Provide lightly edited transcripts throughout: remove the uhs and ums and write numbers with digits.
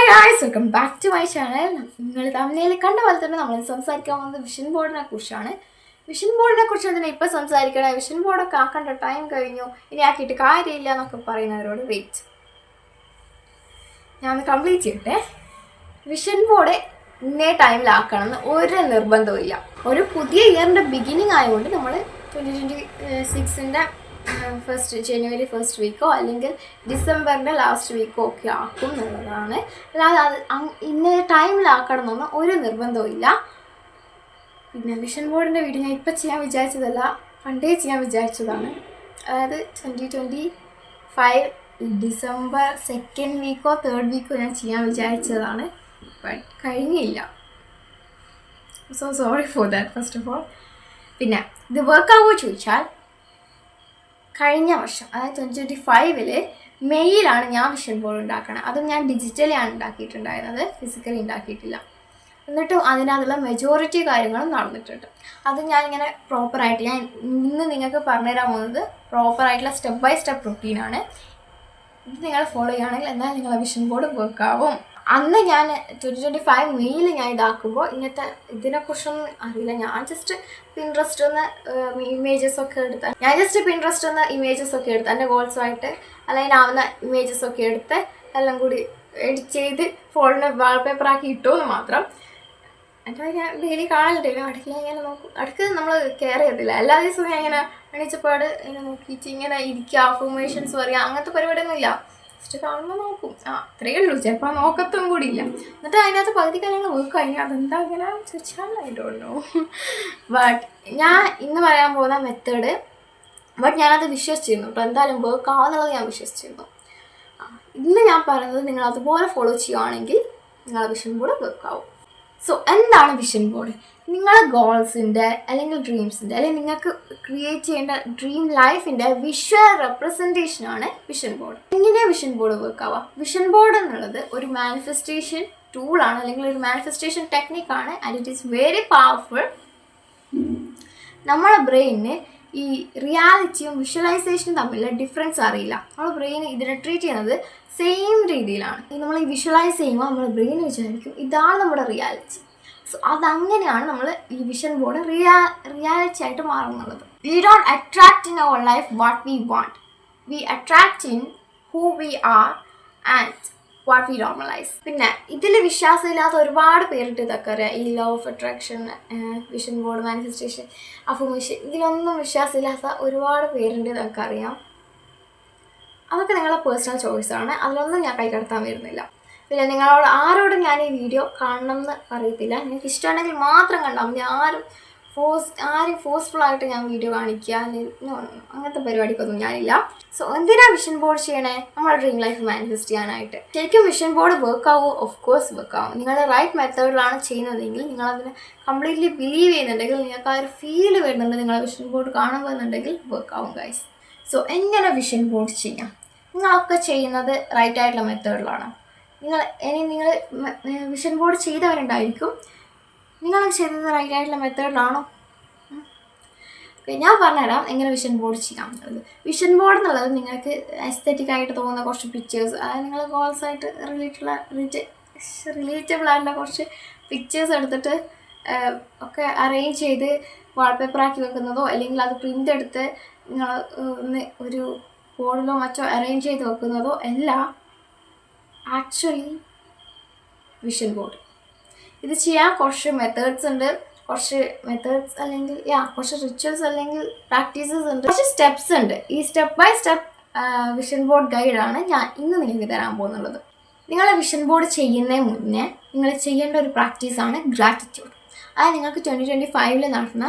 Guys welcome back to my channel. നിങ്ങൾ തമിഴിൽ കണ്ട പോലെ തന്നെ നമ്മൾ സംസാരിക്കാൻ പോകുന്നത് വിഷൻ ബോർഡിനെ കുറിച്ചാണ്. വിഷൻ ബോർഡിനെ കുറിച്ച് തന്നെ ഇപ്പോൾ സംസാരിക്കണേ, വിഷൻ ബോർഡൊക്കെ ആക്കേണ്ട ടൈം കഴിഞ്ഞു, ഇനി ആക്കിയിട്ട് കാര്യമില്ല എന്നൊക്കെ പറയുന്നവരോട് വെയിറ്റ്, ഞാൻ കംപ്ലീറ്റ് ചെയ്യട്ടെ. വിഷൻ ബോർഡ് ഇന്നേ ടൈമിലാക്കണം എന്ന് ഒരു നിർബന്ധവും ഇല്ല. ഒരു പുതിയ ഇയറിൻ്റെ ബിഗിനിങ് ആയതുകൊണ്ട് നമ്മൾ 2026 ഫസ്റ്റ് ജനുവരി ഫസ്റ്റ് വീക്കോ അല്ലെങ്കിൽ ഡിസംബറിൻ്റെ ലാസ്റ്റ് വീക്കോ ഒക്കെ ആക്കും എന്നുള്ളതാണ്. അല്ലാതെ അത് ഇന്ന ടൈമിലാക്കണം എന്നൊന്നും ഒരു നിർബന്ധവും ഇല്ല. പിന്നെ വിഷൻ ബോർഡിൻ്റെ വീഡിയോ ഞാൻ ഇപ്പം ചെയ്യാൻ വിചാരിച്ചതല്ല, പണ്ടേ ചെയ്യാൻ വിചാരിച്ചതാണ്. അതായത് 2025 ഡിസംബർ സെക്കൻഡ് വീക്കോ തേർഡ് വീക്കോ ഞാൻ ചെയ്യാൻ വിചാരിച്ചതാണ്, ബട്ട് കഴിഞ്ഞില്ല. So sorry for that first of all. പിന്നെ ഇത് വർക്കാവോ ചോദിച്ചാൽ, കഴിഞ്ഞ വർഷം അതായത് 2025 മെയ്യിലാണ് ഞാൻ വിഷൻ ബോർഡ് ഉണ്ടാക്കണത്. അതും ഞാൻ ഡിജിറ്റലി ആണ് ഉണ്ടാക്കിയിട്ടുണ്ടായിരുന്നത്, ഫിസിക്കലി ഉണ്ടാക്കിയിട്ടില്ല. എന്നിട്ടും അതിനകത്തുള്ള മെജോറിറ്റി കാര്യങ്ങളും നടന്നിട്ടുണ്ട്. അത് ഞാനിങ്ങനെ പ്രോപ്പറായിട്ട് ഞാൻ ഇന്ന് നിങ്ങൾക്ക് പറഞ്ഞുതരാൻ പോകുന്നത് പ്രോപ്പറായിട്ടുള്ള സ്റ്റെപ്പ് ബൈ സ്റ്റെപ്പ് റുട്ടീനാണ്. ഇത് നിങ്ങൾ ഫോളോ ചെയ്യുകയാണെങ്കിൽ എന്നാൽ നിങ്ങളെ വിഷൻ ബോർഡ് വർക്കാവും. അന്ന് ഞാൻ 2025 മെയ്യിൽ ഞാൻ ഇതാക്കുമ്പോൾ ഇങ്ങനത്തെ ഇതിനെക്കുറിച്ചൊന്നും അറിയില്ല. ഞാൻ ജസ്റ്റ് പിൻട്രസ്റ്റ് ഒന്ന് ഇമേജസ് ഒക്കെ എടുത്ത് എൻ്റെ ഗോൾസുമായിട്ട് അലൈനാവുന്ന ഇമേജസ് ഒക്കെ എടുത്ത് എല്ലാം കൂടി എഡിറ്റ് ചെയ്ത് ഫോണിന് വാൾപേപ്പറാക്കി ഇട്ടു എന്ന് മാത്രം. എൻ്റെ ഞാൻ ഡെയിലി കാണലുണ്ട്, അടുക്കള ഇങ്ങനെ നോക്കും. അടുക്ക നമ്മൾ കെയർ ചെയ്തില്ല. എല്ലാ ദിവസവും ഞാൻ ഇങ്ങനെ എണീച്ചപ്പാട് ഇങ്ങനെ നോക്കിയിട്ട് ഇങ്ങനെ ഇരിക്കുക, അഫർമേഷൻസ് പറയുക, അങ്ങനത്തെ പരിപാടിയൊന്നും ഇല്ല. ജസ്റ്റ് കാണുമ്പോൾ നോക്കും, അത്രയേ ഉള്ളൂ. ചിലപ്പോൾ നോക്കത്തും കൂടി ഇല്ല. എന്നിട്ട് അതിനകത്ത് പകുതി കാര്യങ്ങൾ വർക്ക് കഴിഞ്ഞാൽ അതെന്താ ഇങ്ങനെ ചോദിച്ചാൽ ഐ ഡോണ്ട് നോ. ബട്ട് ഞാൻ ഇന്ന് പറയാൻ പോകുന്ന മെത്തേഡ്, ബട്ട് ഞാനത് വിശ്വസിച്ചിരുന്നു കേട്ടോ, എന്തായാലും വർക്ക് ആവുന്നുള്ളത് ഞാൻ വിശ്വസിച്ചിരുന്നു. ഇന്ന് ഞാൻ പറയുന്നത് നിങ്ങൾ അതുപോലെ ഫോളോ ചെയ്യുകയാണെങ്കിൽ നിങ്ങളെ വിഷൻ ബോർഡ് വർക്ക് ആവും. സോ എന്താണ് വിഷൻ ബോർഡ്? നിങ്ങളുടെ ഗോൾസിൻ്റെ അല്ലെങ്കിൽ ഡ്രീംസിൻ്റെ അല്ലെങ്കിൽ നിങ്ങൾക്ക് ക്രിയേറ്റ് ചെയ്യേണ്ട ഡ്രീം ലൈഫിൻ്റെ വിഷ്വൽ റെപ്രസെൻറ്റേഷനാണ് വിഷൻ ബോർഡ്. എങ്ങനെയാണ് വിഷൻ ബോർഡ് വർക്ക് ആവുക? വിഷൻ ബോർഡ് എന്നുള്ളത് ഒരു മാനിഫെസ്റ്റേഷൻ ടൂളാണ് അല്ലെങ്കിൽ ഒരു മാനിഫെസ്റ്റേഷൻ ടെക്നിക്കാണ്. And it is very powerful. നമ്മുടെ ബ്രെയിനിന് ഈ റിയാലിറ്റിയും വിഷ്വലൈസേഷനും തമ്മിലുള്ള ഡിഫറൻസ് അറിയില്ല. നമ്മുടെ ബ്രെയിൻ ഇതിനെ ട്രീറ്റ് ചെയ്യുന്നത് സെയിം രീതിയിലാണ്. നമ്മൾ ഈ വിഷ്വലൈസ് ചെയ്യുമ്പോൾ നമ്മുടെ ബ്രെയിൻ വിചാരിക്കും ഇതാണ് നമ്മുടെ റിയാലിറ്റി. സോ അതങ്ങനെയാണ് നമ്മൾ ഈ വിഷൻ ബോർഡ് റിയാലിറ്റി ആയിട്ട് മാറുന്നുള്ളത്. We don't attract in our life what we want, we attract in who we are and what we normalise. പിന്നെ ഇതിൽ വിശ്വാസമില്ലാത്ത ഒരുപാട് പേരിട്ട് ഇതൊക്കെ അറിയാം. ഈ law of attraction, vision board, manifestation, affirmation, ഇതിലൊന്നും വിശ്വാസമില്ലാത്ത ഒരുപാട് പേരുണ്ട്, ഇതൊക്കെ അറിയാം. അതൊക്കെ നിങ്ങളുടെ പേഴ്സണൽ ചോയ്സാണ്, അതിലൊന്നും ഞാൻ കൈകടത്താൻ വരുന്നില്ല. പിന്നെ നിങ്ങളോട് ആരോടും ഞാൻ ഈ വീഡിയോ കാണണം എന്ന് പറയത്തില്ല. നിങ്ങൾക്ക് ഇഷ്ടമാണെങ്കിൽ മാത്രം കണ്ടാൽ മതി. ആരും ഫോഴ്സ്ഫുള്ളായിട്ട് ഞാൻ വീഡിയോ കാണിക്കുക അങ്ങനത്തെ പരിപാടിക്കൊന്നും ഞാനില്ല. സോ എന്തിനാണ് വിഷൻ ബോർഡ് ചെയ്യണേ? നമ്മുടെ ഡ്രീം ലൈഫ് മാനിഫെസ്റ്റ് ചെയ്യാനായിട്ട്. ശരിക്കും വിഷൻ ബോർഡ് വർക്ക് ആവുമോ? ഓഫ് കോഴ്സ് വർക്ക് ആവും. നിങ്ങളുടെ റൈറ്റ് മെത്തേഡിലാണ് ചെയ്യുന്നതെങ്കിൽ, നിങ്ങളതിനെ കംപ്ലീറ്റ്ലി ബിലീവ് ചെയ്യുന്നുണ്ടെങ്കിൽ, നിങ്ങൾക്ക് ആ ഒരു ഫീൽ വരുന്നുണ്ട് നിങ്ങളെ വിഷൻ ബോർഡ് കാണുമ്പോൾ എന്നുണ്ടെങ്കിൽ വർക്ക് ആവും ഗൈസ്. സോ എങ്ങനെ വിഷൻ ബോർഡ് ചെയ്യാം? നിങ്ങളൊക്കെ ചെയ്യുന്നത് റൈറ്റ് ആയിട്ടുള്ള മെത്തേഡിലാണ്. നിങ്ങൾ വിഷൻ ബോർഡ് ചെയ്തവരുണ്ടായിരിക്കും. നിങ്ങളൊക്കെ ചെയ്തത് റൈറ്റ് ആയിട്ടുള്ള മെത്തേഡിലാണോ? ഞാൻ പറഞ്ഞുതരാം എങ്ങനെ വിഷൻ ബോർഡ് ചെയ്യാം എന്നുള്ളത്. വിഷൻ ബോർഡ് എന്നുള്ളത് നിങ്ങൾക്ക് എസ്തെറ്റിക് ആയിട്ട് തോന്നുന്ന കുറച്ച് പിക്ചേഴ്സ്, അതായത് നിങ്ങൾ ഗോൾസായിട്ട് റിലേറ്റബിൾ ആയിട്ടുള്ള കുറച്ച് പിക്ചേഴ്സ് എടുത്തിട്ട് ഒക്കെ അറേഞ്ച് ചെയ്ത് വാൾപേപ്പറാക്കി വെക്കുന്നതോ അല്ലെങ്കിൽ അത് പ്രിൻ്റ് എടുത്ത് നിങ്ങൾ ഒന്ന് ഒരു ബോർഡിലോ മറ്റോ അറേഞ്ച് ചെയ്ത് വെക്കുന്നതോ അല്ല ആക്ച്വലി വിഷൻ ബോർഡ്. ഇത് ചെയ്യാൻ കുറച്ച് മെത്തേഡ്സ് ഉണ്ട്, അല്ലെങ്കിൽ കുറച്ച് റിച്വൽസ് അല്ലെങ്കിൽ പ്രാക്ടീസസ് ഉണ്ട്, കുറച്ച് സ്റ്റെപ്സ് ഉണ്ട്. ഈ step by step vision board ഗൈഡാണ് ഞാൻ ഇന്ന് നിങ്ങൾക്ക് തരാൻ പോകുന്നുള്ളത്. നിങ്ങൾ വിഷൻ ബോർഡ് ചെയ്യുന്നതിന് മുന്നേ നിങ്ങൾ ചെയ്യേണ്ട ഒരു പ്രാക്ടീസാണ് ഗ്രാറ്റിറ്റ്യൂഡ്. അത് നിങ്ങൾക്ക് 2025 നടത്തുന്ന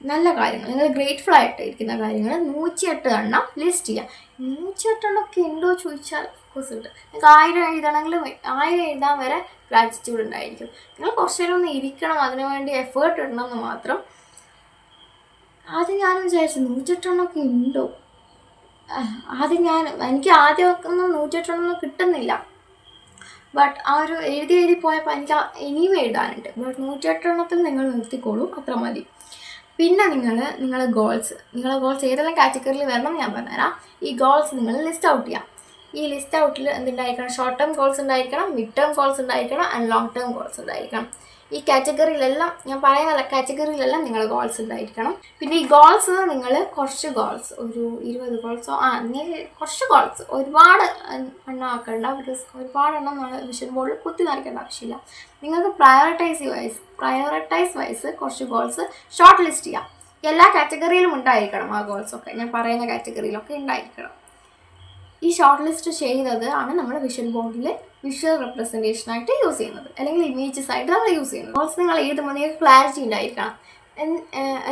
നല്ല കാര്യങ്ങൾ, നിങ്ങൾ ഗ്രേറ്റ്ഫുൾ ആയിട്ട് ഇരിക്കുന്ന കാര്യങ്ങൾ 108 എണ്ണം ലിസ്റ്റ് ചെയ്യാം. 108 എണ്ണമൊക്കെ ഉണ്ടോ ചോദിച്ചാൽ ഓഫ്കോഴ്സ് ഉണ്ട്. നിങ്ങൾക്ക് 1000 എഴുതണമെങ്കിൽ 1000 എഴുതാൻ വരെ ഗ്രാറ്റിറ്റ്യൂഡ് ഉണ്ടായിരിക്കും. നിങ്ങൾ കുറച്ച് നേരം ഒന്ന് ഇരിക്കണം, അതിനുവേണ്ടി എഫേർട്ട് ഇടണം എന്ന് മാത്രം. ആദ്യം ഞാനും വിചാരിച്ചു 108 എണ്ണമൊക്കെ ഉണ്ടോ. എനിക്ക് ആദ്യമൊക്കെ ഒന്നും 108 എണ്ണമൊന്നും കിട്ടുന്നില്ല. ബട്ട് ആ ഒരു എഴുതി പോയപ്പോൾ എനിക്ക് ഇനിയും എഴുതാനുണ്ട്. ബട്ട് 108 എണ്ണത്തിൽ നിങ്ങൾ നിർത്തിക്കോളൂ, അത്ര മതി. പിന്നെ നിങ്ങളുടെ ഗോൾസ് ഏതെല്ലാം കാറ്റഗറിയിൽ വരണം ഞാൻ പറഞ്ഞുതരാം. ഈ ഗോൾസ് നിങ്ങൾ ലിസ്റ്റ് ഔട്ട് ചെയ്യാം. ഈ ലിസ്റ്റ് ഔട്ടിൽ എന്തുണ്ടായിരിക്കണം? ഷോർട്ട് ടേം ഗോൾസ് ഉണ്ടായിരിക്കണം, മിഡ് ടേം ഗോൾസ് ഉണ്ടായിരിക്കണം, ആൻഡ് ലോങ് ടേം ഗോൾസ് ഉണ്ടായിരിക്കണം. ഈ കാറ്റഗറിയിലെല്ലാം ഞാൻ പറയുന്ന കാറ്റഗറിയിലെല്ലാം നിങ്ങൾ ഗോൾസ് ഉണ്ടായിരിക്കണം. പിന്നെ ഈ ഗോൾസ് നിങ്ങൾ കുറച്ച് ഗോൾസ്, ഒരു 20 ഗോൾസോ കുറച്ച് ഗോൾസ്, ഒരുപാട് എണ്ണം ആക്കേണ്ട. ബിക്കോസ് ഒരുപാടെണ്ണം നമ്മൾ വിഷൻ ബോർഡിൽ കുത്തി നിറയ്ക്കേണ്ട ആവശ്യമില്ല. നിങ്ങൾക്ക് പ്രയോറിറ്റൈസ് വൈസ് കുറച്ച് ഗോൾസ് ഷോർട്ട് ലിസ്റ്റ് ചെയ്യാം. എല്ലാ കാറ്റഗറിയിലും ഉണ്ടായിരിക്കണം ആ ഗോൾസൊക്കെ, ഞാൻ പറയുന്ന കാറ്റഗറിയിലൊക്കെ ഉണ്ടായിരിക്കണം. ഈ ഷോർട്ട് ലിസ്റ്റ് ചെയ്തത് ആണ് നമ്മൾ വിഷൻ ബോർഡിൽ വിഷ്വൽ റെപ്രസെൻറ്റേഷനായിട്ട് യൂസ് ചെയ്യുന്നത്, അല്ലെങ്കിൽ ഇമേജസ് ആയിട്ട് നമ്മൾ യൂസ് ചെയ്യുന്നത്. ഗോൾസ് നിങ്ങൾ എഴുതുമ്പോൾ നിങ്ങൾക്ക് ക്ലാരിറ്റി ഉണ്ടായിരിക്കണം.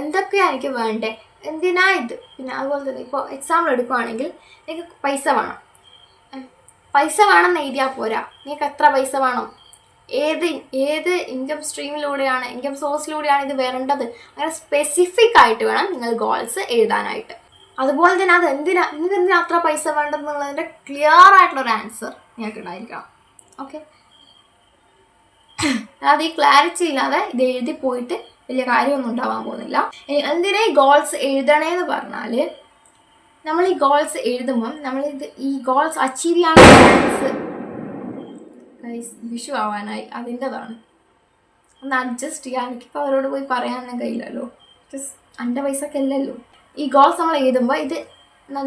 എന്തൊക്കെയാണ് എനിക്ക് വേണ്ടത്, എന്തിനാ ഇത്. പിന്നെ അതുപോലെ തന്നെ ഇപ്പോൾ എക്സാമ്പിൾ എടുക്കുകയാണെങ്കിൽ നിങ്ങൾക്ക് പൈസ വേണമെന്ന് എഴുതിയാൽ പോരാ. നിങ്ങൾക്ക് എത്ര പൈസ വേണം, ഏത് ഇൻകം സ്ട്രീമിലൂടെയാണ്, ഇൻകം സോഴ്സിലൂടെയാണ് ഇത് വരേണ്ടത്, അങ്ങനെ സ്പെസിഫിക് ആയിട്ട് വേണം നിങ്ങൾ ഗോൾസ് എഴുതാനായിട്ട്. അതുപോലെ തന്നെ നിങ്ങൾക്ക് എന്തിനാ അത്ര പൈസ വേണ്ടതെന്നുള്ളതിൻ്റെ ക്ലിയർ ആയിട്ടുള്ളൊരു ആൻസർ നിങ്ങൾക്ക് ഉണ്ടായിരിക്കണം. ഓക്കെ, അതായത് ഈ ക്ലാരിറ്റി ഇല്ലാതെ ഇത് എഴുതി പോയിട്ട് വലിയ കാര്യമൊന്നും ഉണ്ടാവാൻ പോകുന്നില്ല. എന്തിനാ ഈ ഗോൾസ് എഴുതണേന്ന് പറഞ്ഞാൽ, നമ്മൾ ഈ ഗോൾസ് എഴുതുമ്പം ഈ ഗോൾസ് അച്ചീവ് ചെയ്യാനുള്ള വിഷു ആവാനായി അതിൻ്റെതാണ്. ഒന്ന് അഡ്ജസ്റ്റ് ചെയ്യാൻ എനിക്കിപ്പോൾ അവരോട് പോയി പറയാനൊന്നും കഴിയില്ലല്ലോ, എൻ്റെ പൈസക്ക് അല്ലല്ലോ. ഈ ഗോൾസ് നമ്മൾ എഴുതുമ്പോൾ ഇത്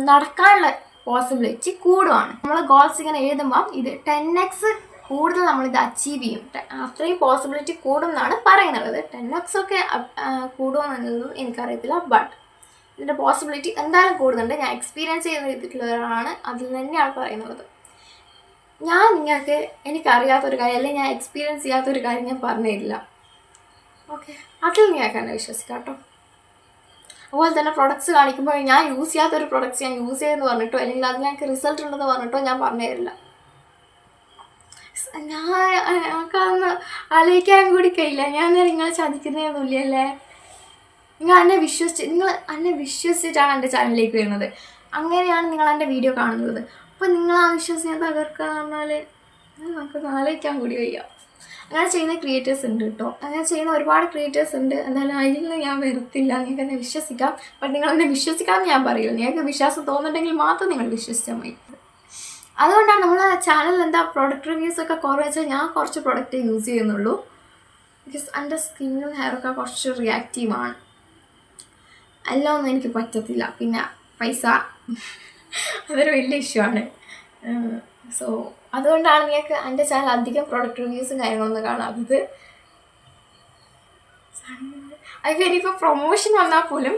നടക്കാനുള്ള പോസിബിലിറ്റി കൂടുവാണ്. നമ്മൾ ഗോൾസ് ഇങ്ങനെ എഴുതുമ്പോൾ ഇത് 10x കൂടുതൽ നമ്മളിത് അച്ചീവ് ചെയ്യും. അത്രയും പോസിബിലിറ്റി കൂടും എന്നാണ് പറയുന്നുള്ളത്. 10x ഒക്കെ കൂടുമെന്നുള്ളതും എനിക്കറിയത്തില്ല, ബട്ട് ഇതിൻ്റെ പോസിബിലിറ്റി എന്തായാലും കൂടുന്നുണ്ട്. ഞാൻ എക്സ്പീരിയൻസ് ചെയ്തിട്ടുള്ളവരാണ്, അതിൽ തന്നെയാണ് പറയുന്നത്. ഞാൻ നിങ്ങൾക്ക് എനിക്കറിയാത്തൊരു കാര്യം, അല്ലെങ്കിൽ ഞാൻ എക്സ്പീരിയൻസ് ചെയ്യാത്തൊരു കാര്യം ഞാൻ പറഞ്ഞു തരില്ല. ഓക്കെ, അതിൽ നിങ്ങൾക്ക് എന്നെ വിശ്വസിക്കാം കേട്ടോ. അതുപോലെ തന്നെ പ്രൊഡക്ട്സ് കാണിക്കുമ്പോൾ ഞാൻ യൂസ് ചെയ്യാത്തൊരു പ്രൊഡക്ട്സ് ഞാൻ യൂസ് ചെയ്തെന്ന് പറഞ്ഞിട്ടോ, അല്ലെങ്കിൽ അതിൽ എനിക്ക് റിസൾട്ട് ഉണ്ടെന്ന് പറഞ്ഞിട്ടോ ഞാൻ പറഞ്ഞു തരില്ല. ഞങ്ങൾക്കതൊന്ന് ആലോചിക്കാൻ കൂടി കഴിയില്ല. ഞാൻ നിങ്ങളെ ചതിക്കുന്നതൊന്നുമില്ലല്ലേ. നിങ്ങൾ എന്നെ വിശ്വസിച്ചിട്ടാണ് എൻ്റെ ചാനലിലേക്ക് വരുന്നത്. അങ്ങനെയാണ് നിങ്ങൾ എൻ്റെ വീഡിയോ കാണുന്നത്. അപ്പോൾ നിങ്ങൾ ആ വിശ്വാസം തകർക്കുക പറഞ്ഞാൽ നമുക്ക് ആലോചിക്കാൻ കൂടി വയ്യ. അങ്ങനെ ചെയ്യുന്ന ക്രിയേറ്റേഴ്സ് ഉണ്ട് കേട്ടോ, അങ്ങനെ ചെയ്യുന്ന ഒരുപാട് ക്രിയേറ്റേഴ്സ് ഉണ്ട്. എന്തായാലും അതിൽ നിന്ന് ഞാൻ വരത്തില്ല. നിങ്ങൾക്ക് എന്നെ വിശ്വസിക്കാം, ബട്ട് നിങ്ങൾ എന്നെ വിശ്വസിക്കാമെന്ന് ഞാൻ പറയില്ല. നിങ്ങൾക്ക് വിശ്വാസം തോന്നുന്നുണ്ടെങ്കിൽ മാത്രം നിങ്ങൾ വിശ്വസിച്ചാൽ മതി. അതുകൊണ്ടാണ് നമ്മളെ ചാനലിൽ പ്രൊഡക്റ്റ് റിവ്യൂസൊക്കെ കുറേ വെച്ചാൽ ഞാൻ കുറച്ച് പ്രൊഡക്റ്റ് യൂസ് ചെയ്യുന്നുള്ളൂ. ബിക്കോസ് എൻ്റെ സ്കിന്നും ഹെയറൊക്കെ കുറച്ച് റിയാക്റ്റീവാണ്. എല്ലാം ഒന്നും എനിക്ക് പറ്റത്തില്ല. പിന്നെ പൈസ അതൊരു വലിയ ഇഷ്യൂ ആണ്. സോ അതുകൊണ്ടാണ് നിങ്ങൾക്ക് എൻ്റെ ചാനൽ അധികം പ്രൊഡക്റ്റ് റിവ്യൂസും കാര്യങ്ങളൊന്നും കാണാത്തത്. അതിപ്പോൾ ഇനിയിപ്പോൾ പ്രൊമോഷൻ വന്നാൽ പോലും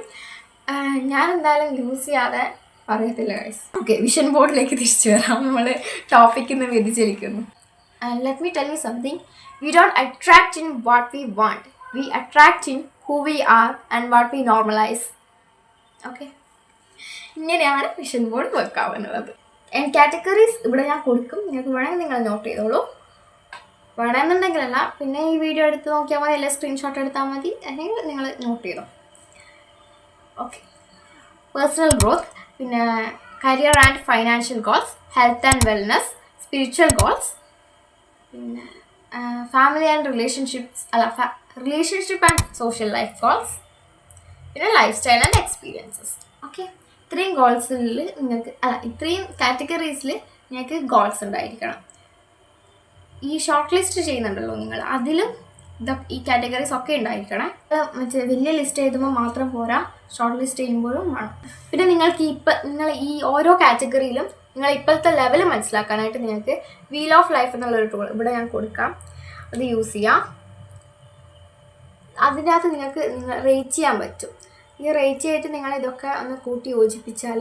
ഞാൻ എന്തായാലും യൂസ് ചെയ്യാതെ പറയത്തില്ല ഗൈസ്. ഓക്കെ, വിഷൻ ബോർഡിലേക്ക് തിരിച്ചു വരാം. നമ്മൾ ടോപ്പിക്കിൽ നിന്ന് വ്യതിചലിക്കുന്നു. And let me tell you something, we don't attract in what we want, we attract in who we are and what we normalise. Okay, ഇങ്ങനെയാണ് വിഷൻ ബോർഡ് വർക്ക് ആവുന്നത്. ആൻഡ് കാറ്റഗറീസ് ഇവിടെ ഞാൻ കൊടുക്കും, നിങ്ങൾക്ക് വേണമെങ്കിൽ നിങ്ങൾ നോട്ട് ചെയ്തോളൂ. വേണമെന്നുണ്ടെങ്കിലല്ല, പിന്നെ ഈ വീഡിയോ എടുത്ത് നോക്കിയാൽ മതി, അല്ലെങ്കിൽ സ്ക്രീൻഷോട്ട് എടുത്താൽ മതി, അല്ലെങ്കിൽ നിങ്ങൾ നോട്ട് ചെയ്തോ. ഓക്കെ, പേഴ്സണൽ ഗ്രോത്ത്, പിന്നെ career and financial goals, health and wellness, spiritual goals, പിന്നെ family and relationship and social life goals, പിന്നെ lifestyle and experiences. Okay, ഇത്രയും ഗോൾസിൽ നിങ്ങൾക്ക് ഇത്രയും കാറ്റഗറീസിൽ നിങ്ങൾക്ക് ഗോൾസ് ഉണ്ടായിരിക്കണം. ഈ ഷോർട്ട് ലിസ്റ്റ് ചെയ്യുന്നുണ്ടല്ലോ നിങ്ങൾ, അതിലും ഈ കാറ്റഗറീസ് ഒക്കെ ഉണ്ടായിരിക്കണം. മറ്റേ വലിയ ലിസ്റ്റ് എഴുതുമ്പോൾ മാത്രം പോരാ, ഷോർട്ട് ലിസ്റ്റ് ചെയ്യുമ്പോഴും വേണം. പിന്നെ നിങ്ങൾക്ക് നിങ്ങൾ ഈ ഓരോ കാറ്റഗറിയിലും നിങ്ങൾ ഇപ്പോഴത്തെ ലെവൽ മനസ്സിലാക്കാനായിട്ട് നിങ്ങൾക്ക് വീൽ ഓഫ് ലൈഫ് എന്നുള്ളൊരു ടൂൾ ഇവിടെ ഞാൻ കൊടുക്കാം, അത് യൂസ് ചെയ്യാം. അതിനകത്ത് നിങ്ങൾക്ക് റേറ്റ് ചെയ്യാൻ പറ്റും. ഈ റേറ്റ് ചെയ്തിട്ട് നിങ്ങൾ ഇതൊക്കെ ഒന്ന് കൂട്ടി യോജിപ്പിച്ചാൽ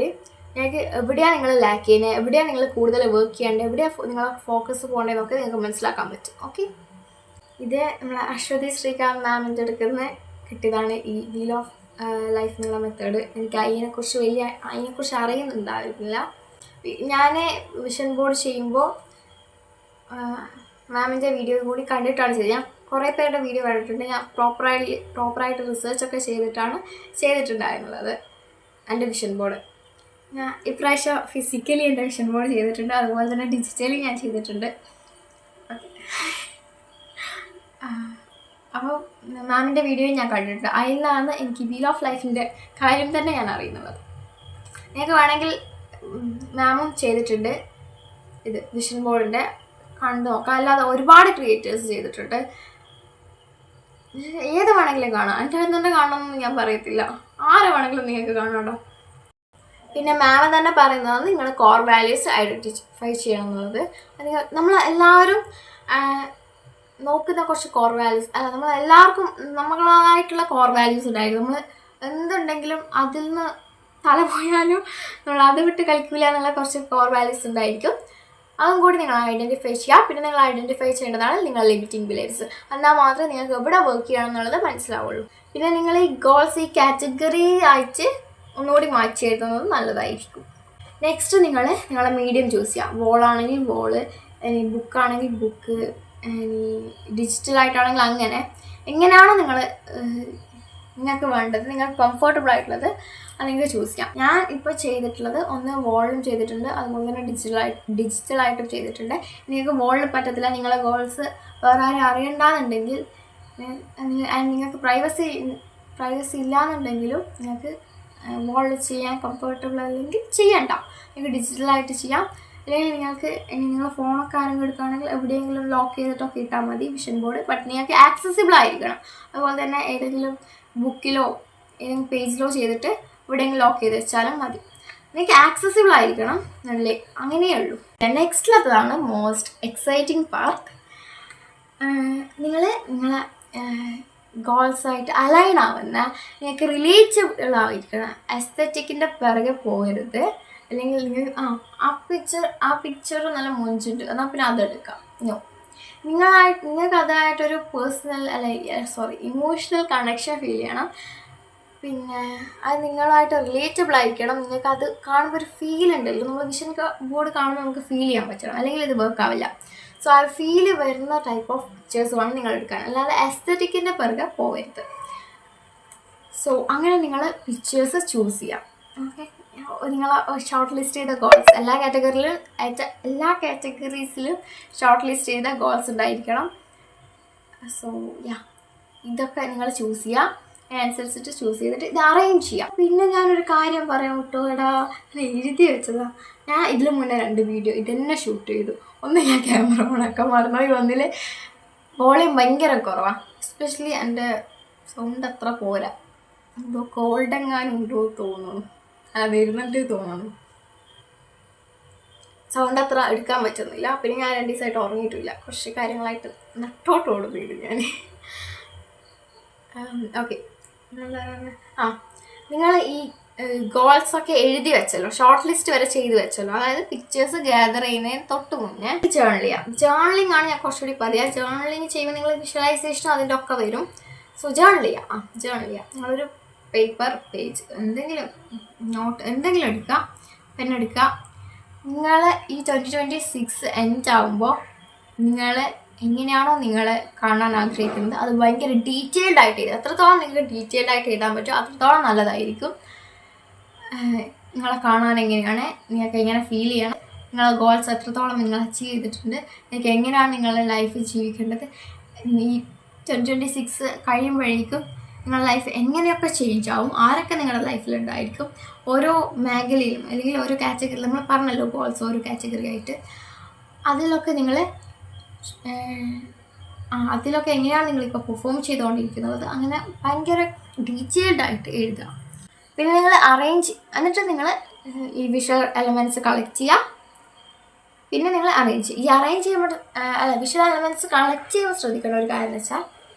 നിങ്ങൾക്ക് എവിടെയാണ് നിങ്ങൾ ലാക്ക് ചെയ്യുന്നത്, എവിടെയാണ് നിങ്ങൾ കൂടുതൽ വർക്ക് ചെയ്യേണ്ടത്, എവിടെയാണ് നിങ്ങളെ ഫോക്കസ് പോകേണ്ടതെന്നൊക്കെ നിങ്ങൾക്ക് മനസ്സിലാക്കാൻ പറ്റും. ഓക്കെ, ഇത് നമ്മളെ അശ്വതി ശ്രീകാന്ത് മാമിൻ്റെ അടുക്കുന്ന കിട്ടിയതാണ് ഈ വീൽ ഓഫ് ലൈഫ് എന്നുള്ള മെത്തേഡ്. എനിക്ക് അതിനെക്കുറിച്ച് അറിയുന്നുണ്ടായിരുന്നില്ല. ഞാൻ വിഷൻ ബോർഡ് ചെയ്യുമ്പോൾ മാമിൻ്റെ വീഡിയോ കൂടി കണ്ടിട്ടാണ് ചെയ്തത്. ഞാൻ കുറേ പേരുടെ വീഡിയോ കണ്ടിട്ടുണ്ട്. ഞാൻ പ്രോപ്പറായിട്ട് റിസർച്ചൊക്കെ ചെയ്തിട്ടുണ്ടായിരുന്നുള്ളത് എൻ്റെ വിഷൻ ബോർഡ്. ഞാൻ ഇപ്രാവശ്യം ഫിസിക്കലി എൻ്റെ വിഷൻ ബോർഡ് ചെയ്തിട്ടുണ്ട്, അതുപോലെ തന്നെ ഡിജിറ്റലി ഞാൻ ചെയ്തിട്ടുണ്ട്. അപ്പോൾ മാമിൻ്റെ വീഡിയോ ഞാൻ കണ്ടിട്ടുണ്ട്. അതിൽ നിന്നാണ് എനിക്ക് വീൽ ഓഫ് ലൈഫിൻ്റെ കാര്യം തന്നെ ഞാൻ അറിയുന്നത്. നിങ്ങൾക്ക് വേണമെങ്കിൽ മാമും ചെയ്തിട്ടുണ്ട്, ഇത് വിഷൻ ബോർഡിൻ്റെ കണ്ടു നോക്കാം. അല്ലാതെ ഒരുപാട് ക്രിയേറ്റേഴ്സ് ചെയ്തിട്ടുണ്ട്. ഏത് വേണമെങ്കിലും കാണാം. എൻ്റെ അടുത്ത് തന്നെ കാണണമെന്ന് ഞാൻ പറയത്തില്ല, ആരെ വേണമെങ്കിലും നിങ്ങൾക്ക് കാണാമല്ലോ. പിന്നെ മാം തന്നെ പറയുന്നതാണ് നിങ്ങൾ കോർ വാല്യൂസ് ഐഡൻറ്റിഫൈ ചെയ്യണം എന്നുള്ളത്. നമ്മൾ എല്ലാവരും നോക്കുന്ന കുറച്ച് കോർ വാല്യൂസ് അല്ല, നമ്മളെല്ലാവർക്കും നമ്മളായിട്ടുള്ള കോർ വാല്യൂസ് ഉണ്ടായിരിക്കും. നമ്മൾ എന്തുണ്ടെങ്കിലും അതിൽ നിന്ന് തല പോയാലും നമ്മൾ അത് വിട്ട് കളിക്കില്ല എന്നുള്ള കുറച്ച് കോർ വാല്യൂസ് ഉണ്ടായിരിക്കും. അതും കൂടി നിങ്ങൾ ഐഡൻറ്റിഫൈ ചെയ്യുക. പിന്നെ നിങ്ങൾ ഐഡൻറ്റിഫൈ ചെയ്യേണ്ടതാണ് നിങ്ങൾ ലിമിറ്റിംഗ് ബിലീഫ്സ്. എന്നാൽ മാത്രമേ നിങ്ങൾക്ക് എവിടെ വർക്ക് ചെയ്യണം എന്നുള്ളത് മനസ്സിലാവുള്ളൂ. പിന്നെ നിങ്ങൾ ഈ ഗോൾസ് ഈ കാറ്റഗറി ആയിട്ട് ഒന്നുകൂടി മാറ്റി എഴുതുന്നത് നല്ലതായിരിക്കും. നെക്സ്റ്റ് നിങ്ങളെ മീഡിയം ചൂസ് ചെയ്യുക. വോളാണെങ്കിൽ വോള്, ഇനി ബുക്കാണെങ്കിൽ ബുക്ക്, ഇനി ഡിജിറ്റലായിട്ടാണെങ്കിൽ അങ്ങനെ എങ്ങനെയാണോ നിങ്ങൾക്ക് വേണ്ടത്, നിങ്ങൾക്ക് കംഫർട്ടബിൾ ആയിട്ടുള്ളത് അത് നിങ്ങൾക്ക് ചൂസ് ചെയ്യാം. ഞാൻ ഇപ്പോൾ ചെയ്തിട്ടുള്ളത് ഒന്ന് വോളിലും ചെയ്തിട്ടുണ്ട്, അതുപോലെ തന്നെ ഡിജിറ്റലായിട്ടും ചെയ്തിട്ടുണ്ട്. നിങ്ങൾക്ക് വോളിൽ പറ്റത്തില്ല, നിങ്ങളെ ഗോൾസ് വേറെ ആരും അറിയണ്ടെന്നുണ്ടെങ്കിൽ, നിങ്ങൾക്ക് പ്രൈവസി ഇല്ലയെന്നുണ്ടെങ്കിലും നിങ്ങൾക്ക് വോളിൽ ചെയ്യാൻ കംഫർട്ടബിൾ അല്ലെങ്കിൽ ചെയ്യണ്ട, നിങ്ങൾക്ക് ഡിജിറ്റലായിട്ട് ചെയ്യാം. അല്ലെങ്കിൽ നിങ്ങൾക്ക് നിങ്ങളുടെ ഫോണൊക്കെ ആരെങ്കിലും എടുക്കുകയാണെങ്കിൽ എവിടെയെങ്കിലും ലോക്ക് ചെയ്തിട്ടൊക്കെ ഇട്ടാൽ മതി വിഷൻ ബോർഡ്. ബട്ട് നിങ്ങൾക്ക് ആക്സസിബിൾ ആയിരിക്കണം. അതുപോലെ തന്നെ ഏതെങ്കിലും ബുക്കിലോ ഏതെങ്കിലും പേജിലോ ചെയ്തിട്ട് എവിടെയെങ്കിലും ലോക്ക് ചെയ്ത് വെച്ചാലും മതി. നിങ്ങൾക്ക് ആക്സസിബിൾ ആയിരിക്കണം നല്ല, അങ്ങനെയേ ഉള്ളൂ. നെക്സ്റ്റിലത്തതാണ് മോസ്റ്റ് എക്സൈറ്റിംഗ് പാർട്ട്. നിങ്ങളെ ഗോൾസായിട്ട് അലൈൻ ആവുന്ന, നിങ്ങൾക്ക് റിലേറ്റബിൾ ആയിരിക്കണം. എസ്തറ്റിക്കിൻ്റെ പിറകെ പോകരുത്. അല്ലെങ്കിൽ നിങ്ങൾ ആ പിക്ചർ നല്ല മൊഞ്ചുണ്ട് എന്നാൽ പിന്നെ അതെടുക്കാം. നിങ്ങൾക്ക് അതായിട്ടൊരു പേഴ്സണൽ ഇമോഷണൽ കണക്ഷൻ ഫീൽ ചെയ്യണം. പിന്നെ അത് നിങ്ങളായിട്ട് റിലേറ്റബിൾ ആയിരിക്കണം. നിങ്ങൾക്ക് അത് കാണുമ്പോൾ ഒരു ഫീൽ ഉണ്ടല്ലോ, നമ്മൾ വിഷൻ ബോർഡ് കാണുമ്പോൾ നമുക്ക് ഫീൽ ചെയ്യാൻ പറ്റണം, അല്ലെങ്കിൽ ഇത് വർക്ക് ആവില്ല. സോ ആ ഫീല് വരുന്ന ടൈപ്പ് ഓഫ് പിക്ചേഴ്സ് വേണം നിങ്ങൾ എടുക്കാൻ, അല്ലാതെ എസ്തറ്റിക്കിൻ്റെ പിറകെ പോകരുത്. സോ അങ്ങനെ നിങ്ങൾ പിക്ചേഴ്സ് ചൂസ് ചെയ്യാം. ഓക്കെ, നിങ്ങൾ ഷോർട്ട് ലിസ്റ്റ് ചെയ്ത ഗോൾസ് എല്ലാ കാറ്റഗറീസിലും ഷോർട്ട് ലിസ്റ്റ് ചെയ്ത ഗോൾസ് ഉണ്ടായിരിക്കണം. സോ ഇതൊക്കെ നിങ്ങൾ ചൂസ് ചെയ്യുക. അതിനനുസരിച്ചിട്ട് ചൂസ് ചെയ്തിട്ട് ഇത് അറേഞ്ച് ചെയ്യാം. പിന്നെ ഞാനൊരു കാര്യം പറയാം കേട്ടോ, എഴുതി വെച്ചതാ. ഞാൻ ഇതിന് മുന്നേ 2 വീഡിയോ ഇതെന്നെ ഷൂട്ട് ചെയ്തു. ഒന്ന് ഞാൻ ക്യാമറ ഓണൊക്കെ മറന്നുപോയി, ഒന്നിൽ വോളിയം ഭയങ്കര കുറവാണ്. എസ്പെഷ്യലി എൻ്റെ സൗണ്ട് അത്ര പോരാ, എന്തോ കോൾഡെങ്ങാനും ഉണ്ടോ തോന്നുന്നു, വരുന്നുണ്ട് തോന്നുന്നു. സൗണ്ട് അത്ര എടുക്കാൻ പറ്റുന്നില്ല. പിന്നെ ഞാൻ 2 ദിവസമായിട്ട് ഉറങ്ങിയിട്ടില്ല, കുറച്ച് കാര്യങ്ങളായിട്ട് നട്ടോട്ടോടുന്നുണ്ട് ഞാൻ. ഓക്കെ, നിങ്ങൾ ഈ ഗോൾസൊക്കെ എഴുതി വെച്ചല്ലോ, ഷോർട്ട് ലിസ്റ്റ് വരെ ചെയ്ത് വെച്ചല്ലോ. അതായത് പിക്ചേഴ്സ് ഗ്യാദർ ചെയ്യുന്നതിന് തൊട്ട് മുന്നേ ജേർണൽ ചെയ്യാം. ജേർണലിംഗ് ആണ് ഞാൻ കുറച്ചുകൂടി പറയുക. ജേർണലിംഗ് ചെയ്യുമ്പോൾ നിങ്ങൾ വിഷ്വലൈസേഷൻ അതിൻ്റെ ഒക്കെ വരും. സോ ജേർണൽ ചെയ്യാം. നിങ്ങളൊരു പേപ്പർ, പേജ്, എന്തെങ്കിലും നോട്ട് എന്തെങ്കിലും എടുക്കുക, പെണ്ണെടുക്കുക. നിങ്ങൾ ഈ 2026 എൻഡ് ആകുമ്പോൾ നിങ്ങൾ എങ്ങനെയാണോ നിങ്ങൾ കാണാൻ ആഗ്രഹിക്കുന്നത് അത് ഭയങ്കര ഡീറ്റെയിൽഡ് ആയിട്ട് എഴുതുക. എത്രത്തോളം നിങ്ങൾക്ക് ഡീറ്റെയിൽഡ് ആയിട്ട് എഴുതാൻ പറ്റുമോ അത്രത്തോളം നല്ലതായിരിക്കും. നിങ്ങളെ കാണാൻ എങ്ങനെയാണ്, നിങ്ങൾക്ക് എങ്ങനെ ഫീൽ ചെയ്യണം, നിങ്ങളെ ഗോൾസ് എത്രത്തോളം നിങ്ങൾ അച്ചീവ് ചെയ്തിട്ടുണ്ട്, നിങ്ങൾക്ക് എങ്ങനെയാണ് നിങ്ങളുടെ ലൈഫ് ജീവിക്കേണ്ടത്, ഈ 2026 കഴിയുമ്പോഴേക്കും നിങ്ങളുടെ ലൈഫ് എങ്ങനെയൊക്കെ ചേഞ്ച് ആവും, ആരൊക്കെ നിങ്ങളുടെ ലൈഫിലുണ്ടായിരിക്കും, ഓരോ മേഖലയിലും അല്ലെങ്കിൽ ഓരോ കാറ്റഗറിയിൽ നമ്മൾ പറഞ്ഞല്ലോ ഗോൾസ് ഓരോ കാറ്റഗറി ആയിട്ട്, അതിലൊക്കെ എങ്ങനെയാണ് നിങ്ങളിപ്പോൾ പെർഫോം ചെയ്തുകൊണ്ടിരിക്കുന്നത് അങ്ങനെ ഭയങ്കര ഡീറ്റെയിൽഡ് ആയിട്ട് എഴുതുക. പിന്നെ നിങ്ങൾ എന്നിട്ട് നിങ്ങൾ ഈ വിഷ്വൽ എലമെൻറ്റ്സ് കളക്ട് ചെയ്യുക. പിന്നെ നിങ്ങൾ അറേഞ്ച് ചെയ്യുമ്പോൾ വിഷ്വൽ എലമെൻറ്റ്സ് കളക്ട് ചെയ്യുമ്പോൾ ശ്രദ്ധിക്കേണ്ട ഒരു കാര്യം എന്ന് വെച്ചാൽ,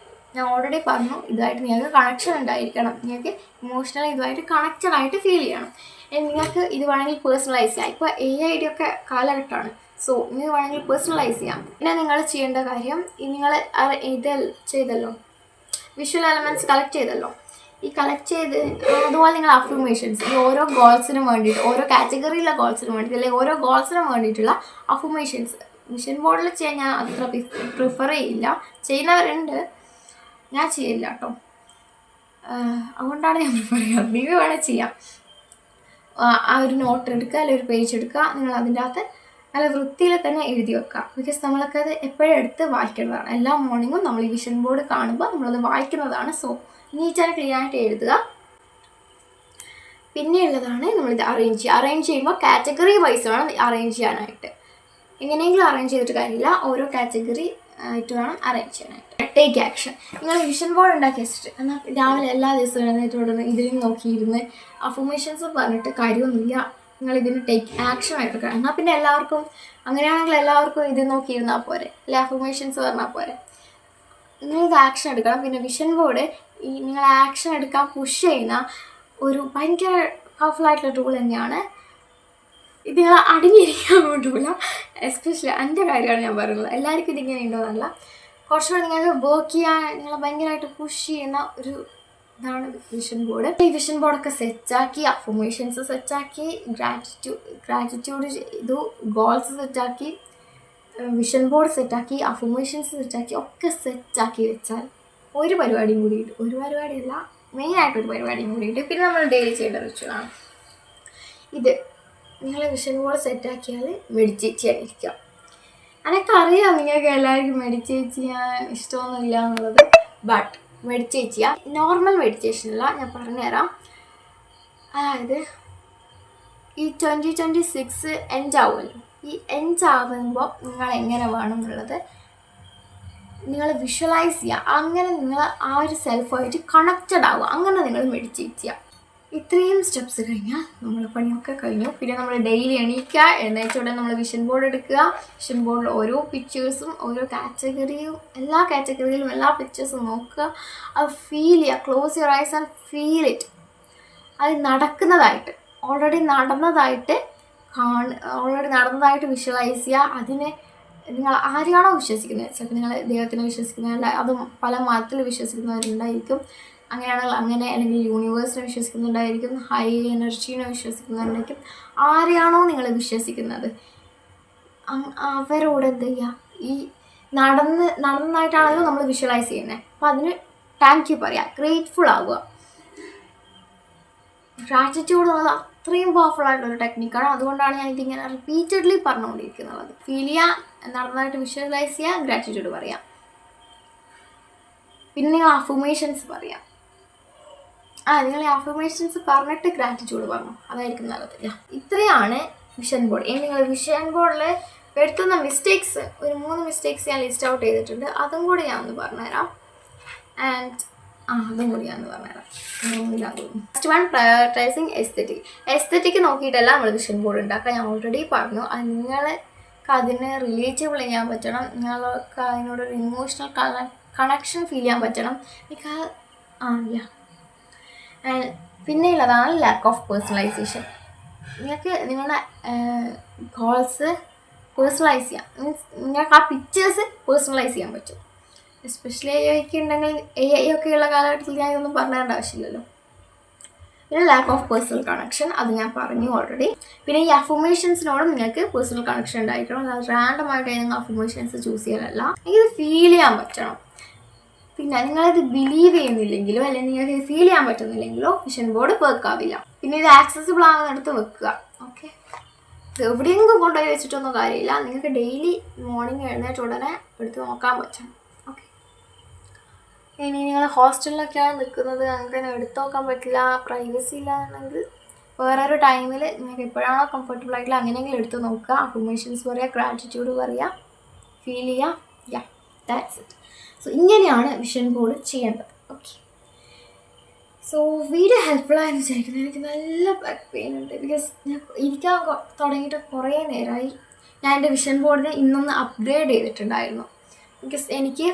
ഞാൻ ഓൾറെഡി പറഞ്ഞു, ഇതുമായിട്ട് നിങ്ങൾക്ക് കണക്ഷൻ ഉണ്ടായിരിക്കണം. നിങ്ങൾക്ക് ഇമോഷണലി ഇതുമായിട്ട് കണക്റ്റഡ് ആയിട്ട് ഫീൽ ചെയ്യണം. നിങ്ങൾക്ക് ഇത് വേണമെങ്കിൽ പേഴ്സണലൈസ് ചെയ്യാം. ഇപ്പോൾ AI ഒക്കെ കാലഘട്ടമാണ്. സോ നിങ്ങൾക്ക് വേണമെങ്കിൽ പേഴ്സണലൈസ് ചെയ്യാം. പിന്നെ നിങ്ങൾ ചെയ്യേണ്ട കാര്യം, നിങ്ങൾ ചെയ്തല്ലോ, വിഷ്വൽ എലമെൻറ്റ്സ് കളക്ട് ചെയ്തല്ലോ, ഈ കളക്ട് ചെയ്ത് അതുപോലെ നിങ്ങൾ അഫർമേഷൻസ് ഈ ഓരോ ഗോൾസിനും വേണ്ടിയിട്ട്, ഓരോ കാറ്റഗറിയിലെ ഗോൾസിനും വേണ്ടിയിട്ട് അല്ലെങ്കിൽ ഓരോ ഗോൾസിനും വേണ്ടിയിട്ടുള്ള അഫർമേഷൻസ് വിഷൻ ബോർഡിൽ ചെയ്യാൻ ഞാൻ അത്ര പ്രിഫർ ചെയ്യില്ല. ചെയ്യുന്നവരുണ്ട്, ഞാൻ ചെയ്യില്ല കേട്ടോ. അതുകൊണ്ടാണ് ഞാൻ പ്രിഫർ ചെയ്യുക. നിങ്ങൾ വേണേൽ ചെയ്യാം. ആ ഒരു നോട്ട് എടുക്കുക അല്ലെങ്കിൽ ഒരു പേജ് എടുക്കുക, നിങ്ങൾ അതിൻ്റെ അകത്ത് നല്ല വൃത്തിയിൽ തന്നെ എഴുതി വെക്കുക. ബിക്കോസ് നമ്മൾക്കത് എപ്പോഴും എടുത്ത് വായിക്കേണ്ടതാണ്. എല്ലാ മോർണിംഗും നമ്മൾ ഈ വിഷൻ ബോർഡ് കാണുമ്പോൾ നമ്മളത് വായിക്കുന്നതാണ്. സോ നീറ്റായിട്ട് ക്ലിയർ ആയിട്ട് എഴുതുക. പിന്നെയുള്ളതാണ് നമ്മളിത് അറേഞ്ച് ചെയ്യുമ്പോൾ കാറ്റഗറി വൈസ് വേണം അറേഞ്ച് ചെയ്യാനായിട്ട്. എങ്ങനെയെങ്കിലും അറേഞ്ച് ചെയ്തിട്ട് കാര്യമില്ല, ഓരോ കാറ്റഗറി ആയിട്ട് വേണം അറേഞ്ച് ചെയ്യാനായിട്ട്. Take action. നിങ്ങൾ വിഷൻ ബോർഡ് ഉണ്ടാക്കി വെച്ചിട്ട് എന്നാൽ രാവിലെ എല്ലാ ദിവസവും എഴുന്നേറ്റ് ഉടനെ ഇതിലും നോക്കിയിരുന്ന് അഫർമേഷൻസ് പറഞ്ഞിട്ട് കാര്യമൊന്നുമില്ല. നിങ്ങൾ ഇതിന് ടേക്ക് ആക്ഷൻ ആയിട്ട് എന്നാൽ പിന്നെ എല്ലാവർക്കും അങ്ങനെയാണെങ്കിൽ എല്ലാവർക്കും ഇത് നോക്കിയിരുന്നാൽ പോരെ, അല്ലെ അഫർമേഷൻസ് പറഞ്ഞാൽ പോരെ. നിങ്ങൾക്ക് ആക്ഷൻ എടുക്കണം. പിന്നെ വിഷൻ ബോർഡ് ഈ നിങ്ങൾ ആക്ഷൻ എടുക്കാൻ പുഷ് ചെയ്യുന്ന ഒരു ഭയങ്കര പവർഫുൾ ആയിട്ടുള്ള ടൂൾ തന്നെയാണ്. ഇത് നിങ്ങൾ അടങ്ങിയിരിക്കാൻ പറ്റില്ല. എസ്പെഷ്യലി എൻ്റെ കാര്യമാണ് ഞാൻ പറയുന്നത്, എല്ലാവർക്കും ഇതിങ്ങനെ ഉണ്ടോയെന്നല്ല. കുറച്ചുകൂടെ നിങ്ങൾക്ക് വർക്ക് ചെയ്യാൻ നിങ്ങളെ ഭയങ്കരമായിട്ട് പുഷ് ചെയ്യുന്ന ഒരു ഇതാണ് വിഷൻ ബോർഡ്. ഈ വിഷൻ ബോർഡൊക്കെ സെറ്റാക്കി, അഫർമേഷൻസ് സെറ്റാക്കി, ഗ്രാറ്റിറ്റ്യൂഡ് ചെയ്തു, ഗോൾസ് സെറ്റാക്കി, വിഷൻ ബോർഡ് സെറ്റാക്കി, അഫർമേഷൻസ് സെറ്റാക്കി, ഒക്കെ സെറ്റാക്കി വെച്ചാൽ ഒരു പരിപാടിയും കൂടിയിട്ട്, ഒരു പരിപാടിയല്ല മെയിനായിട്ടൊരു പരിപാടിയും കൂടിയിട്ട് പിന്നെ നമ്മൾ ഡെയിലി ചെയ്യേണ്ട റിച്വലാണ് ഇത്. നിങ്ങൾ വിഷൻ ബോർഡ് സെറ്റാക്കിയാൽ മെഡിറ്റേറ്റ് ചെയ്യാനിരിക്കുക. എനിക്കറിയാം നിങ്ങൾക്ക് എല്ലാവർക്കും മെഡിറ്റേറ്റ് ചെയ്യാൻ ഇഷ്ടമൊന്നുമില്ല എന്നുള്ളത്, ബട്ട് മെഡിറ്റേറ്റ് ചെയ്യുക. നോർമൽ മെഡിറ്റേഷനല്ല, ഞാൻ പറഞ്ഞുതരാം. അതായത് ഈ 2026 എൻഡ് ആവുമല്ലോ, ഈ എൻഡ് ആകുമ്പോൾ നിങ്ങൾ എങ്ങനെ വേണം എന്നുള്ളത് നിങ്ങൾ വിഷ്വലൈസ് ചെയ്യുക. അങ്ങനെ നിങ്ങൾ ആ ഒരു സെൽഫായിട്ട് കണക്റ്റഡ് ആവുക, അങ്ങനെ നിങ്ങൾ മെഡിറ്റേറ്റ് ചെയ്യുക. ഇത്രയും സ്റ്റെപ്സ് കഴിഞ്ഞാൽ നമ്മൾ പണിയൊക്കെ കഴിഞ്ഞു. പിന്നെ നമ്മൾ ഡെയിലി എണീക്കുക, എഴുന്നേറ്റോടെ നമ്മൾ വിഷൻ ബോർഡ് എടുക്കുക. വിഷൻ ബോർഡിൽ ഓരോ പിക്ചേഴ്സും ഓരോ കാറ്റഗറിയും എല്ലാ കാറ്റഗറിയിലും എല്ലാ പിക്ചേഴ്സും നോക്കുക, അത് ഫീൽ ചെയ്യുക. Close your eyes and feel it. അത് നടക്കുന്നതായിട്ട് ഓൾറെഡി നടന്നതായിട്ട് വിഷ്വലൈസ് ചെയ്യുക. അതിനെ നിങ്ങൾ ആരെയാണോ വിശ്വസിക്കുന്നത്, ചിലപ്പോൾ നിങ്ങൾ ദൈവത്തിനെ വിശ്വസിക്കുന്നതല്ല, അതും പല മതത്തിൽ വിശ്വസിക്കുന്നവരുണ്ടായിരിക്കും. അങ്ങനെയാണെങ്കിൽ അങ്ങനെ, അല്ലെങ്കിൽ യൂണിവേഴ്സിനെ വിശ്വസിക്കുന്നുണ്ടായിരിക്കും, ഹൈ എനർജീനെ വിശ്വസിക്കുന്നുണ്ടായിരിക്കും. ആരെയാണോ നിങ്ങൾ വിശ്വസിക്കുന്നത് അവരോട് എന്ത് ചെയ്യുക, ഈ നടന്നതായിട്ടാണല്ലോ നമ്മൾ വിഷ്വലൈസ് ചെയ്യുന്നത്. അപ്പോൾ അതിന് താങ്ക് യു പറയുക, ഗ്രേറ്റ്ഫുൾ ആവുക. ഗ്രാറ്റിറ്റ്യൂഡ് എന്നുള്ളത് അത്രയും പവർഫുൾ ആയിട്ടുള്ളൊരു ടെക്നിക്കാണ്. അതുകൊണ്ടാണ് ഞാൻ ഇതിങ്ങനെ റിപ്പീറ്റഡ്ലി പറഞ്ഞുകൊണ്ടിരിക്കുന്നത്. ഫീൽ ചെയ്യുക, നടന്നതായിട്ട് വിഷ്വലൈസ് ചെയ്യുക, ഗ്രാറ്റിറ്റ്യൂഡ് പറയാം. പിന്നെ നിങ്ങൾ അഫർമേഷൻസ് പറയാം. നിങ്ങൾ ഈ അഫർമേഷൻസ് പറഞ്ഞിട്ട് ഗ്രാറ്റിറ്റ്യൂഡ് പറഞ്ഞു, അതായിരിക്കും നല്ലത്. ഇത്രയാണ് വിഷൻ ബോർഡ്. ഇനി നിങ്ങൾ വിഷൻ ബോർഡിൽ വരുത്തുന്ന മിസ്റ്റേക്സ്, ഒരു 3 മിസ്റ്റേക്സ് ഞാൻ ലിസ്റ്റ് ഔട്ട് ചെയ്തിട്ടുണ്ട്. അതും കൂടി ഞാൻ ഒന്ന് പറഞ്ഞുതരാം. അതും കൂടി ഞാൻ പറഞ്ഞുതരാം. ഫസ്റ്റ് വൺ, പ്രയോറിറ്റൈസിങ് എസ്തെറ്റിക് നോക്കിയിട്ടല്ല നമ്മൾ വിഷൻ ബോർഡ് ഉണ്ടാക്കുക. ഞാൻ ഓൾറെഡി പറഞ്ഞു. അത് നിങ്ങൾക്ക് അതിന് റിലേറ്റബിൾ ചെയ്യാൻ പറ്റണം, നിങ്ങൾക്ക് അതിനോടൊരു ഇമോഷണൽ കണക്ഷൻ ഫീൽ ചെയ്യാൻ പറ്റണം. പിന്നെയുള്ളതാണ് ലാക്ക് ഓഫ് പേഴ്സണലൈസേഷൻ. നിങ്ങൾക്ക് നിങ്ങളുടെ ഗോൾസ് പേഴ്സണലൈസ് ചെയ്യാം. മീൻസ് നിങ്ങൾക്ക് ആ പിക്ചേഴ്സ് പേഴ്സണലൈസ് ചെയ്യാൻ പറ്റും. എസ്പെഷ്യലി AI ഒക്കെ ഉണ്ടെങ്കിൽ, AI ഒക്കെ ഉള്ള കാലഘട്ടത്തിൽ ഞാൻ ഇതൊന്നും പറഞ്ഞു തരേണ്ട ആവശ്യമില്ലല്ലോ. പിന്നെ ലാക്ക് ഓഫ് പേഴ്സണൽ കണക്ഷൻ, അത് ഞാൻ പറഞ്ഞു ഓൾറെഡി. പിന്നെ ഈ അഫർമേഷൻസിനോടും നിങ്ങൾക്ക് പേഴ്സണൽ കണക്ഷൻ ഉണ്ടായിരിക്കണം. അത് റാൻഡമായിട്ട് ഏതെങ്കിലും അഫർമേഷൻസ് ചൂസ് ചെയ്യാനല്ല, ഇത് ഫീൽ ചെയ്യാൻ പറ്റണം. പിന്നെ നിങ്ങളിത് ബിലീവ് ചെയ്യുന്നില്ലെങ്കിലോ അല്ലെങ്കിൽ നിങ്ങൾക്ക് ഫീൽ ചെയ്യാൻ പറ്റുന്നില്ലെങ്കിലോ വിഷൻ ബോർഡ് വർക്ക് ആവില്ല. പിന്നെ ഇത് ആക്സസിബിൾ ആകുന്നിടത്ത് വെക്കുക. ഓക്കെ, എവിടെയെങ്കിലും കൊണ്ടുപോയി വെച്ചിട്ടൊന്നും കാര്യമില്ല. നിങ്ങൾക്ക് ഡെയിലി മോർണിംഗ് എഴുന്നേറ്റ് ഉടനെ എടുത്ത് നോക്കാൻ പറ്റണം. ഓക്കെ, ഇനി നിങ്ങൾ ഹോസ്റ്റലിലൊക്കെയാണ് നിൽക്കുന്നത്, നിങ്ങൾക്ക് തന്നെ എടുത്ത് നോക്കാൻ പറ്റില്ല, പ്രൈവസി ഇല്ലാന്നുണ്ടെങ്കിൽ വേറൊരു ടൈമിൽ നിങ്ങൾക്ക് എപ്പോഴാണോ കംഫർട്ടബിൾ ആയിട്ടുള്ള അങ്ങനെയെങ്കിലും എടുത്ത് നോക്കുക. അഫർമേഷൻസ് പറയുക, ഗ്രാറ്റിറ്റ്യൂഡ് പറയുക, ഫീൽ ചെയ്യുക. That's it. സോ ഇങ്ങനെയാണ് വിഷൻ ബോർഡ് ചെയ്യേണ്ടത്. ഓക്കെ, സോ വീഡിയോ ഹെൽപ്ഫുൾ ആയെന്ന് വിചാരിക്കുന്നത്. എനിക്ക് നല്ല ബാക്ക് പെയിൻ ഉണ്ട്, ബിക്കോസ് ഞാൻ ഇരിക്കാൻ തുടങ്ങിയിട്ട് കുറേ നേരമായി. ഞാൻ എൻ്റെ വിഷൻ ബോർഡിനെ ഇന്നൊന്ന് അപ്ഗ്രേഡ് ചെയ്തിട്ടുണ്ടായിരുന്നു. ബിക്കോസ് എനിക്ക്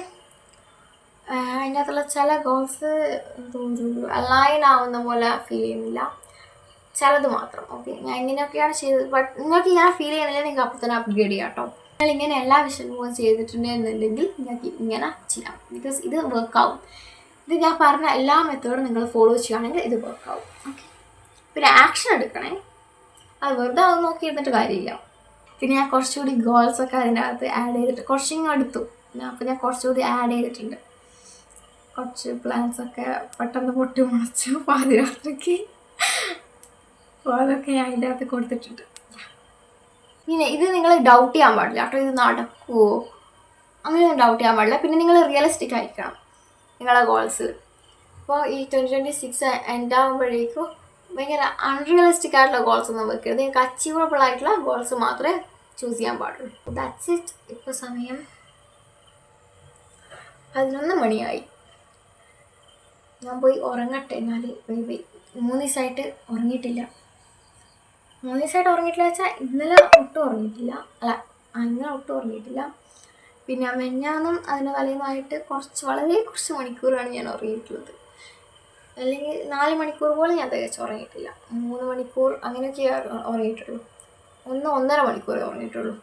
അതിൻ്റെ അകത്തുള്ള ചില ഗോൾസ് അലൈൻ ആവുന്ന പോലെ ഫീൽ ചെയ്യുന്നില്ല, ചിലത് മാത്രം. ഓക്കെ, ഞാൻ ഇങ്ങനെയൊക്കെയാണ് ചെയ്തത്. ബട്ട് നിങ്ങൾക്ക് ഇങ്ങനെ ഫീൽ ചെയ്യുന്നില്ല, നിങ്ങൾക്ക് അപ്പോൾ തന്നെ അപ്ഗ്രേഡ് ചെയ്യാം കേട്ടോ. നിങ്ങൾ ഇങ്ങനെ എല്ലാ വിഷൻ ബോർഡും ചെയ്തിട്ടുണ്ടെന്നുണ്ടെങ്കിൽ നിങ്ങൾക്ക് ഇങ്ങനെ ചെയ്യാം, ബിക്കോസ് ഇത് വർക്കാവും. ഇത് ഞാൻ പറഞ്ഞ എല്ലാ മെത്തേഡും നിങ്ങൾ ഫോളോ ചെയ്യുകയാണെങ്കിൽ ഇത് വർക്കാവും. ഓക്കെ, പിന്നെ ആക്ഷൻ എടുക്കണേ, അത് വെറുതെ അത് നോക്കിയിരുന്നിട്ട് കാര്യമില്ല. പിന്നെ ഞാൻ കുറച്ചുകൂടി ഗോൾസൊക്കെ അതിൻ്റെ അകത്ത് ആഡ് ചെയ്തിട്ട് കുറച്ചിങ്ങ് എടുത്തു. അപ്പോൾ ഞാൻ കുറച്ചുകൂടി ആഡ് ചെയ്തിട്ടുണ്ട്. കുറച്ച് പ്ലാൻസൊക്കെ പെട്ടെന്ന് പൊട്ടി മുളച്ചു പാതിരാത്രിക്ക്, അപ്പോൾ അതൊക്കെ ഞാൻ അതിൻ്റെ അകത്ത് കൊടുത്തിട്ടുണ്ട്. പിന്നെ ഇത് നിങ്ങൾ ഡൗട്ട് ചെയ്യാൻ പാടില്ല കേട്ടോ, ഇത് നടക്കുമോ അങ്ങനെയൊന്നും ഡൗട്ട് ചെയ്യാൻ പാടില്ല. പിന്നെ നിങ്ങൾ റിയലിസ്റ്റിക് ആയിരിക്കണം നിങ്ങളുടെ ഗോൾസ്. ഇപ്പോൾ ഈ 2026 എൻഡ് ആകുമ്പോഴേക്കും ഭയങ്കര അൺറിയലിസ്റ്റിക് ആയിട്ടുള്ള ഗോൾസ് ഒന്നും വെക്കരുത്. നിങ്ങൾക്ക് അച്ചീവബിൾ ആയിട്ടുള്ള ഗോൾസ് മാത്രമേ ചൂസ് ചെയ്യാൻ പാടുള്ളൂ. That's it. ഇപ്പോൾ സമയം 11 മണിയായി. ഞാൻ പോയി ഉറങ്ങട്ടെ. എന്നാൽ 3 ദിവസമായിട്ട് ഉറങ്ങിയിട്ടില്ല. 3 ദിവസമായിട്ട് ഉറങ്ങിയിട്ടില്ല വെച്ചാൽ ഇന്നലെ ഒട്ടും ഉറങ്ങിയിട്ടില്ല. ഇന്നലെ ഒട്ടും ഉറങ്ങിയിട്ടില്ല. പിന്നെ മെഞ്ഞാന്നും അതിന് തലേന്നായിട്ട് വളരെ കുറച്ച് മണിക്കൂറാണ് ഞാൻ ഉറങ്ങിയിട്ടുള്ളത്. അല്ലെങ്കിൽ 4 മണിക്കൂർ പോലും ഞാൻ തികച്ച് ഉറങ്ങിയിട്ടില്ല. 3 മണിക്കൂർ അങ്ങനെയൊക്കെ ഉറങ്ങിയിട്ടുള്ളൂ. 1-1.5 മണിക്കൂറേ ഉറങ്ങിയിട്ടുള്ളൂ.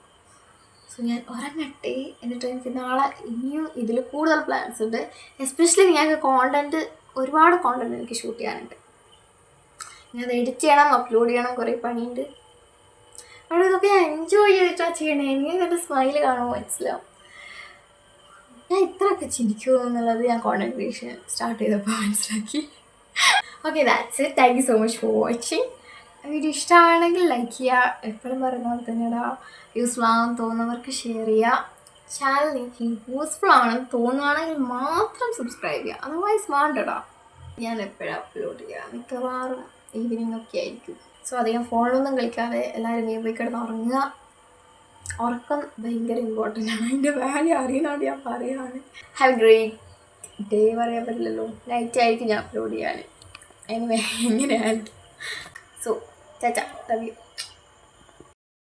സോ ഞാൻ ഉറങ്ങട്ടെ. എന്നിട്ട് എനിക്ക് നാളെ ഇനിയും ഇതിൽ കൂടുതൽ പ്ലാൻസ് ഉണ്ട്. എസ്പെഷ്യലി ഞങ്ങൾക്ക് ഒരുപാട് കോണ്ടൻറ്റ് എനിക്ക് ഷൂട്ട് ചെയ്യാനുണ്ട്. ഞാൻ എഡിറ്റ് ചെയ്യണം, അപ്ലോഡ് ചെയ്യണം, കുറേ പണിയുണ്ട്. അവിടെ ഇതൊക്കെ ഞാൻ എൻജോയ് ചെയ്തിട്ടാണ് ചെയ്യണേ. എനിക്ക് എൻ്റെ സ്മൈൽ കാണുമ്പോൾ മനസ്സിലാവും ഞാൻ ഇത്രയൊക്കെ ചിരിക്കുമോ എന്നുള്ളത്. ഞാൻ കോണ്ടൻറ്റ് ക്രിയേഷൻ സ്റ്റാർട്ട് ചെയ്തപ്പോൾ മനസ്സിലാക്കി. Okay, that's it. Thank you so much for watching. Video ഇഷ്ടമാണെങ്കിൽ ലൈക്ക് ചെയ്യുക. എപ്പോഴും പറയുന്ന പോലെ തന്നെ യൂസ്ഫുൾ ആണെന്ന് തോന്നുന്നവർക്ക് ഷെയർ ചെയ്യുക. ചാനൽ എനിക്ക് യൂസ്ഫുൾ ആണെന്ന് തോന്നുകയാണെങ്കിൽ മാത്രം സബ്സ്ക്രൈബ് ചെയ്യുക. അതർവൈസ് വേണ്ടടാ. ഞാൻ എപ്പോഴും അപ്ലോഡ് ചെയ്യുക, മിക്കവാറും ഈവനിങ് ഒക്കെ ആയിരിക്കും. സോ അധികം ഫോണിലൊന്നും കളിക്കാതെ എല്ലാവരും പോയി കിടന്ന് ഉറങ്ങുക. ഉറക്കം ഭയങ്കര ഇമ്പോർട്ടൻ്റ് ആണ്. അതിൻ്റെ വാല്യൂ അറിയുന്നതാണ് ഞാൻ പറയുകയാണ്. Have A great day. പറയാൻ പറ്റില്ലല്ലോ, നൈറ്റ് ആയിരിക്കും ഞാൻ അപ്ലോഡ് ചെയ്യാൻ. എനിവേ എങ്ങനെയായിരിക്കും. So Tata, love you.